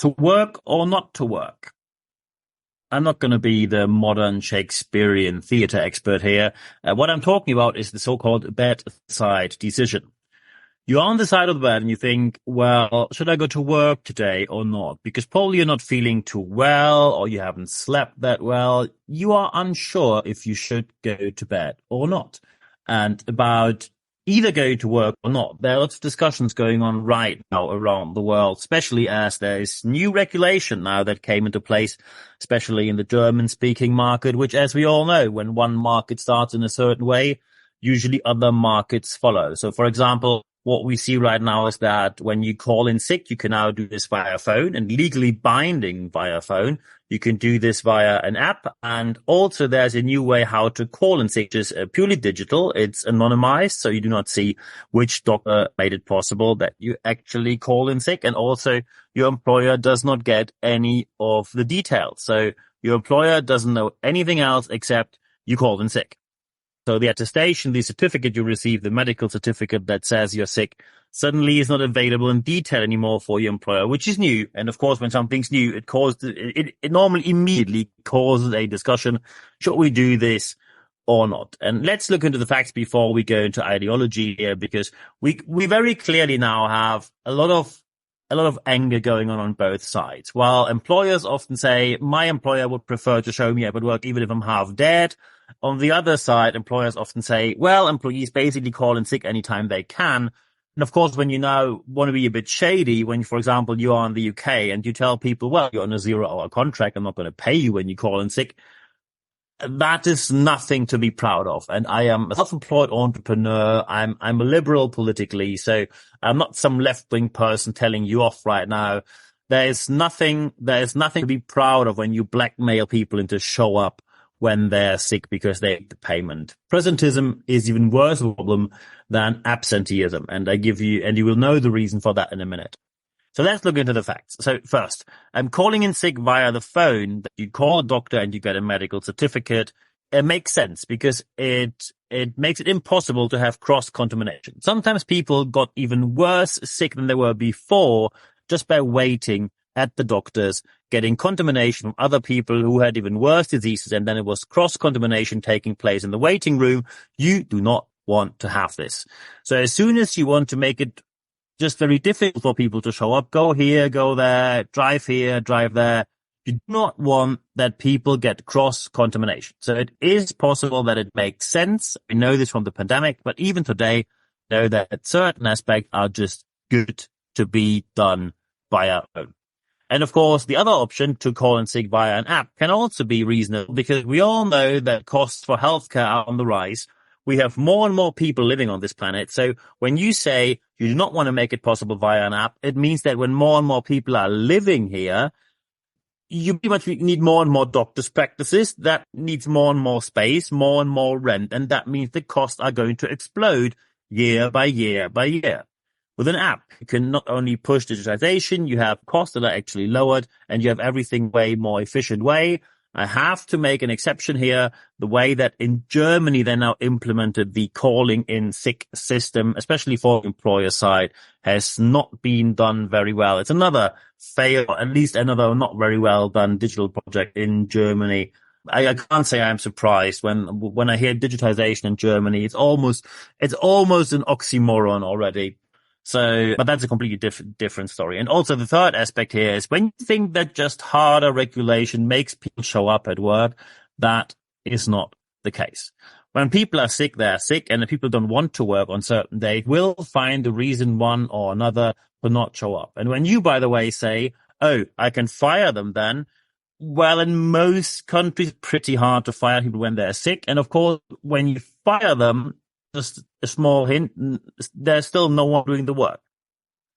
To work or not to work? I'm not going to be the modern Shakespearean theater expert here. What I'm talking about is the so-called bedside decision. You're on the side of the bed and you think, well, should I go to work today or not? Because probably you're not feeling too well or you haven't slept that well. You are unsure if you should go to bed or not. And about either going to work or not, there are lots of discussions going on right now around the world, especially as there is new regulation now that came into place, especially in the German-speaking market, which, as we all know, when one market starts in a certain way, usually other markets follow. So, for example, what we see right now is that when you call in sick, you can now do this via phone and legally binding via phone. You can do this via an app. And also there's a new way how to call in sick, which is purely digital. It's anonymized. So you do not see which doctor made it possible that you actually call in sick. And also your employer does not get any of the details. So your employer doesn't know anything else except you called in sick. So the attestation, the certificate you receive, the medical certificate that says you're sick, suddenly is not available in detail anymore for your employer, which is new. And of course, when something's new, it normally immediately causes a discussion. Should we do this or not? And let's look into the facts before we go into ideology here, because we very clearly now have a lot of anger going on both sides. While employers often say, my employer would prefer to show me up at work even if I'm half dead. On the other side, employers often say, well, employees basically call in sick anytime they can. And of course, when you now want to be a bit shady, when, for example, you are in the UK and you tell people, well, you're on a 0-hour contract, I'm not going to pay you when you call in sick. That is nothing to be proud of. And I am a self-employed entrepreneur. I'm a liberal politically. So I'm not some left-wing person telling you off right now. There is nothing to be proud of when you blackmail people into show up when they're sick because they need the payment. Presentism is even worse of a problem than absenteeism. And you will know the reason for that in a minute. So let's look into the facts. So first, I'm calling in sick via the phone. You call a doctor and you get a medical certificate. It makes sense because it makes it impossible to have cross-contamination. Sometimes people got even worse sick than they were before just by waiting at the doctors, getting contamination from other people who had even worse diseases, and then it was cross-contamination taking place in the waiting room. You do not want to have this. So as soon as you want to make it just very difficult for people to show up, go here, go there, drive here, drive there, you do not want that people get cross-contamination. So it is possible that it makes sense. We know this from the pandemic, but even today, know that certain aspects are just good to be done via phone. And of course, the other option to call in sick via an app can also be reasonable because we all know that costs for healthcare are on the rise. We have more and more people living on this planet. So when you say you do not want to make it possible via an app, it means that when more and more people are living here, you pretty much need more and more doctors' practices. That needs more and more space, more and more rent. And that means the costs are going to explode year by year by year. With an app, you can not only push digitization, you have costs that are actually lowered, and you have everything way more efficient way. I have to make an exception here. The way that in Germany they now implemented the calling in sick system, especially for the employer side, has not been done very well. It's another fail, at least another not very well done digital project in Germany. I can't say I'm surprised when I hear digitization in Germany. It's almost an oxymoron already. So, but that's a completely different story. And also the third aspect here is when you think that just harder regulation makes people show up at work, that is not the case. When people are sick, they're sick, and if people don't want to work on certain days, will find a reason one or another to not show up. And when you, by the way, say, oh, I can fire them then, well, in most countries, pretty hard to fire people when they're sick. And of course, when you fire them, just a small hint, there's still no one doing the work.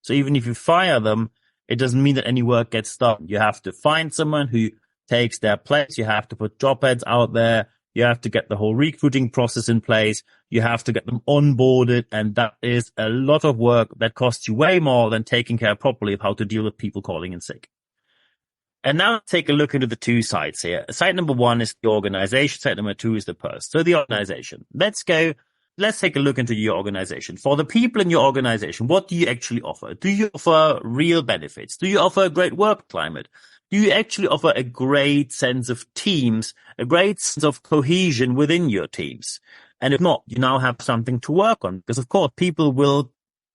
So even if you fire them, it doesn't mean that any work gets done. You have to find someone who takes their place. You have to put job ads out there. You have to get the whole recruiting process in place. You have to get them onboarded. And that is a lot of work that costs you way more than taking care properly of how to deal with people calling in sick. And now take a look into the two sides here. Side number one is the organization. Side number two is the person. So the organization. Let's go let's take a look into your organization. For the people in your organization, what do you actually offer? Do you offer real benefits? Do you offer a great work climate? Do you actually offer a great sense of teams, a great sense of cohesion within your teams? And if not, you now have something to work on, because of course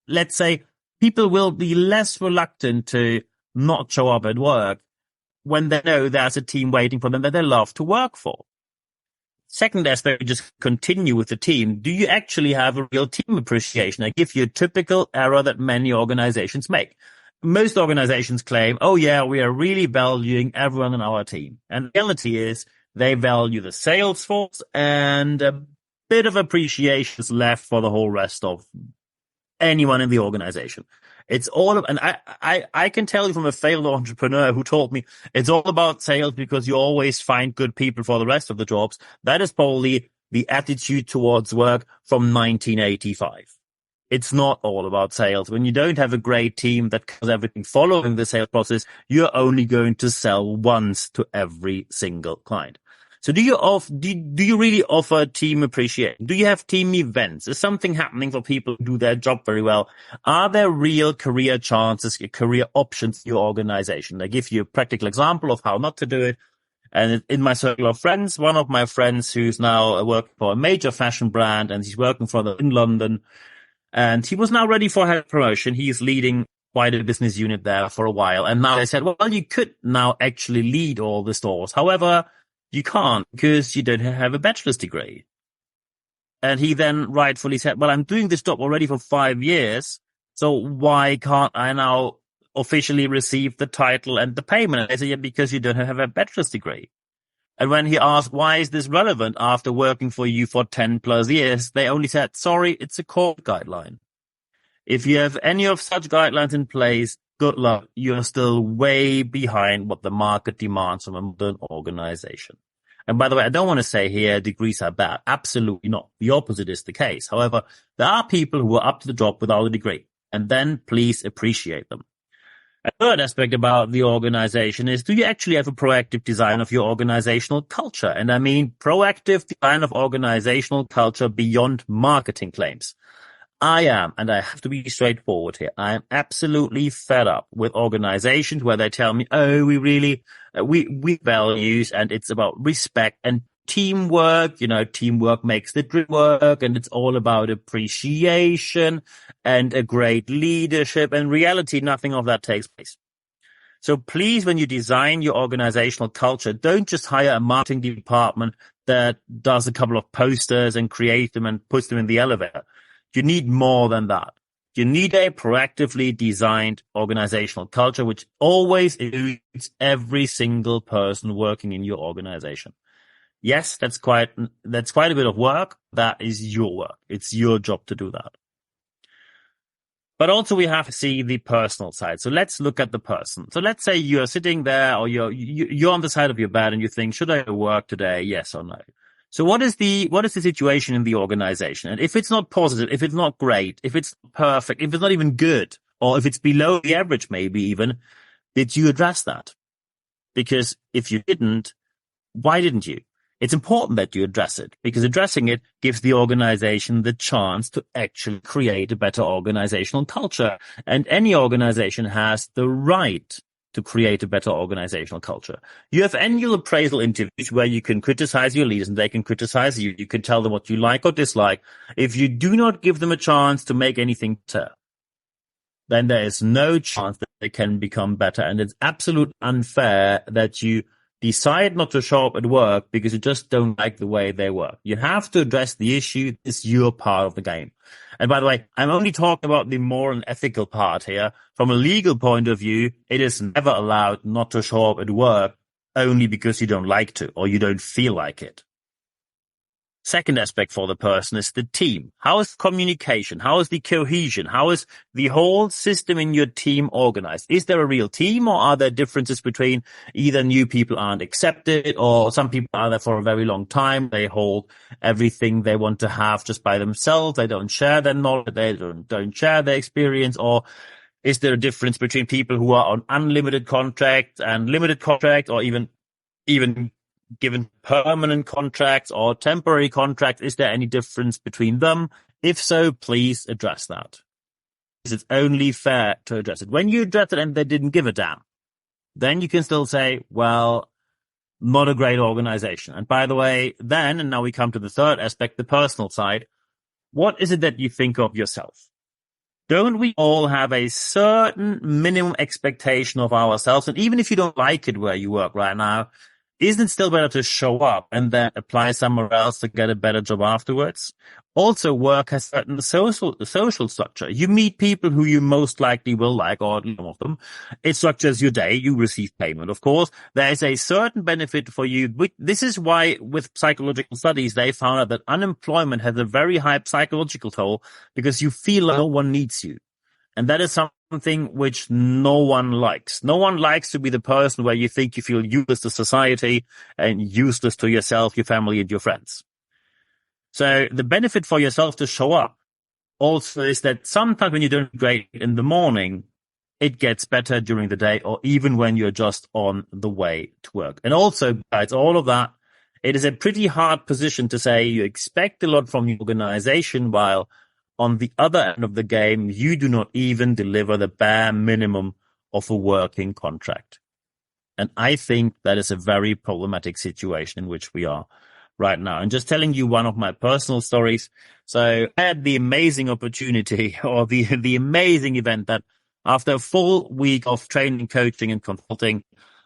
let's say, people will be less reluctant to not show up at work when they know there's a team waiting for them that they love to work for. Second aspect, just continue with the team. Do you actually have a real team appreciation? I give you a typical error that many organizations make. Most organizations claim, oh yeah, we are really valuing everyone in our team. And the reality is they value the sales force, and a bit of appreciation is left for the whole rest of anyone in the organization. It's all, and I can tell you from a failed entrepreneur who told me it's all about sales because you always find good people for the rest of the jobs. That is probably the attitude towards work from 1985. It's not all about sales. When you don't have a great team that does everything following the sales process, you're only going to sell once to every single client. So do you really offer team appreciation? Do you have team events? Is something happening for people who do their job very well? Are there real career chances, career options in your organization? I give you a practical example of how not to do it. And in my circle of friends, one of my friends who's now working for a major fashion brand, and he's working for them in London, and he was now ready for head promotion. He's leading quite a business unit there for a while. And now they said, well, you could now actually lead all the stores. However, you can't because you don't have a bachelor's degree. And he then rightfully said, well, I'm doing this job already for 5 years, so why can't I now officially receive the title and the payment? And I said, yeah, because you don't have a bachelor's degree. And when he asked, why is this relevant after working for you for 10 plus years? They only said, sorry, it's a court guideline. If you have any of such guidelines in place, good luck. You're still way behind what the market demands from a modern organization. And by the way, I don't want to say here degrees are bad. Absolutely not. The opposite is the case. However, there are people who are up to the job without a degree, and then please appreciate them. A third aspect about the organization is, do you actually have a proactive design of your organizational culture? And I mean proactive design of organizational culture beyond marketing claims. I am, and I have to be straightforward here, I am absolutely fed up with organizations where they tell me, oh, we values, and it's about respect and teamwork. Teamwork makes the dream work, and it's all about appreciation and a great leadership. In reality, nothing of that takes place. So please, when you design your organizational culture, don't just hire a marketing department that does a couple of posters and create them and puts them in the elevator. You need more than that. You need a proactively designed organizational culture, which always includes every single person working in your organization. Yes, that's quite a bit of work. That is your work. It's your job to do that. But also we have to see the personal side. So let's look at the person. So let's say you're sitting there, or you're on the side of your bed and you think, should I work today? Yes or no? So what is the situation in the organization? And if it's not positive, if it's not great, if it's perfect, if it's not even good, or if it's below the average, maybe even, did you address that? Because if you didn't, why didn't you? It's important that you address it, because addressing it gives the organization the chance to actually create a better organizational culture. And any organization has the right to create a better organizational culture. You have annual appraisal interviews where you can criticize your leaders and they can criticize you. You can tell them what you like or dislike. If you do not give them a chance to make anything better, then there is no chance that they can become better. And it's absolutely unfair that you decide not to show up at work because you just don't like the way they work. You have to address the issue. It's your part of the game. And by the way, I'm only talking about the moral and ethical part here. From a legal point of view, it is never allowed not to show up at work only because you don't like to or you don't feel like it. Second aspect for the person is the team. How is communication? How is the cohesion? How is the whole system in your team organized? Is there a real team, or are there differences between either new people aren't accepted, or some people are there for a very long time? They hold everything they want to have just by themselves. They don't share their knowledge. They don't share their experience. Or is there a difference between people who are on unlimited contract and limited contract, or even given permanent contracts or temporary contracts? Is there any difference between them? If so, please address that. It's only fair to address it. When you address it and they didn't give a damn, then you can still say, well, not a great organization. And by the way, then, and now we come to the third aspect, the personal side. What is it that you think of yourself? Don't we all have a certain minimum expectation of ourselves? And even if you don't like it where you work right now, isn't it still better to show up and then apply somewhere else to get a better job afterwards? Also, work has certain social structure. You meet people who you most likely will like, or some of them. It structures your day. You receive payment, of course. There is a certain benefit for you. This is why with psychological studies, they found out that unemployment has a very high psychological toll because you feel like no one needs you. And that is something which no one likes. No one likes to be the person where you think you feel useless to society and useless to yourself, your family, and your friends. So the benefit for yourself to show up also is that sometimes when you're doing great in the morning, it gets better during the day or even when you're just on the way to work. And also, besides all of that, it is a pretty hard position to say you expect a lot from your organization while on the other end of the game, you do not even deliver the bare minimum of a working contract. And I think that is a very problematic situation in which we are right now. And just telling you one of my personal stories. So I had the amazing opportunity or the amazing event that after a full week of training, coaching and consulting,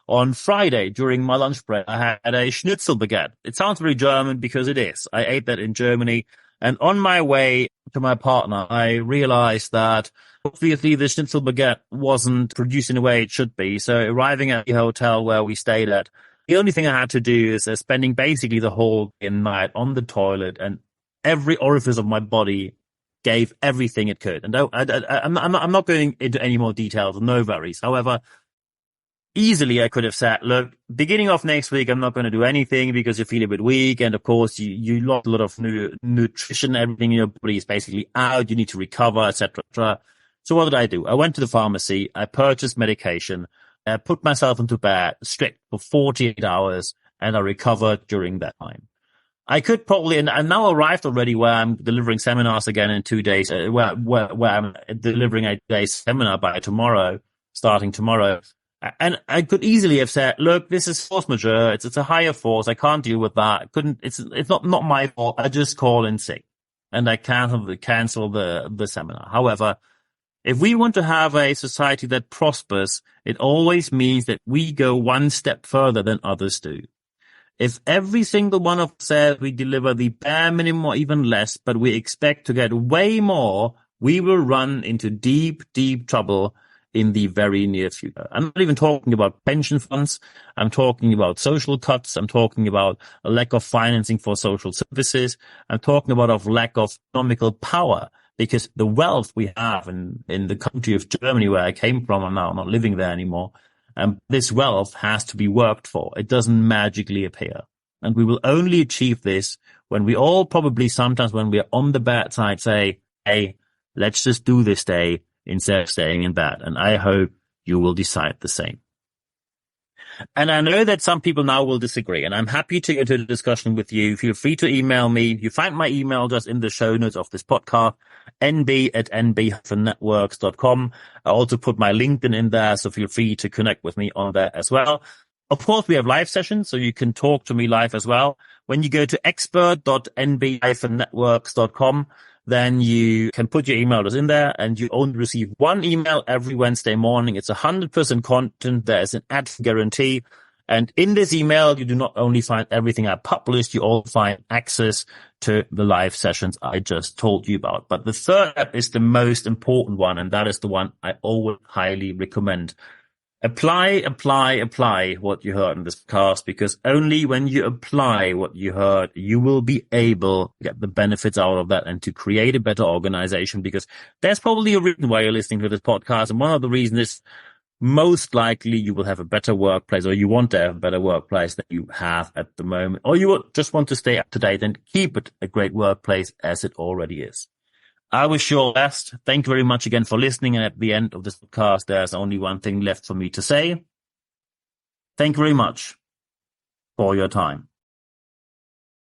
on Friday during my lunch break, I had a schnitzel baguette. It sounds very German because it is. I ate that in Germany. And on my way to my partner, I realized that obviously the schnitzel baguette wasn't produced in the way it should be. So arriving at the hotel where we stayed at, the only thing I had to do is spending basically the whole night on the toilet, and every orifice of my body gave everything it could. And I'm not going into any more details, no worries. However, easily I could have said, look, beginning of next week, I'm not going to do anything because you feel a bit weak. And of course, you lost a lot of nutrition, everything in your body is basically out. You need to recover, etc. So what did I do? I went to the pharmacy. I purchased medication. I put myself into bed strict for 48 hours and I recovered during that time. I could probably, and I'm now arrived already where I'm delivering seminars again in 2 days, where I'm delivering a day's seminar by tomorrow, starting tomorrow. And I could easily have said, look, this is force majeure. It's a higher force. I can't deal with that. It's not my fault. I just call in sick and I cancel the seminar. However, if we want to have a society that prospers, it always means that we go one step further than others do. If every single one of us says we deliver the bare minimum or even less, but we expect to get way more, we will run into deep, deep trouble in the very near future. I'm not even talking about pension funds. I'm talking about social cuts. I'm talking about a lack of financing for social services. I'm talking about a lack of economical power, because the wealth we have in the country of Germany, where I came from, I'm now not living there anymore. This wealth has to be worked for. It doesn't magically appear. And we will only achieve this when we all probably sometimes when we're on the bad side say, hey, let's just do this day instead of staying in bed. And I hope you will decide the same. And I know that some people now will disagree, and I'm happy to get into a discussion with you. Feel free to email me. You find my email just in the show notes of this podcast, nb@nb-networks.com. I also put my LinkedIn in there, so feel free to connect with me on there as well. Of course, we have live sessions, so you can talk to me live as well. When you go to expert.nb-networks.com, then you can put your email address in there and you only receive one email every Wednesday morning. It's 100% content. There is an ad guarantee. And in this email, you do not only find everything I published, you also find access to the live sessions I just told you about. But the third step is the most important one, and that is the one I always highly recommend. Apply what you heard in this podcast, because only when you apply what you heard, you will be able to get the benefits out of that and to create a better organization, because there's probably a reason why you're listening to this podcast. And one of the reasons is most likely you will have a better workplace, or you want to have a better workplace than you have at the moment, or you just want to stay up to date and keep it a great workplace as it already is. I wish you all the best. Thank you very much again for listening. And at the end of this podcast, there's only one thing left for me to say. Thank you very much. for your time.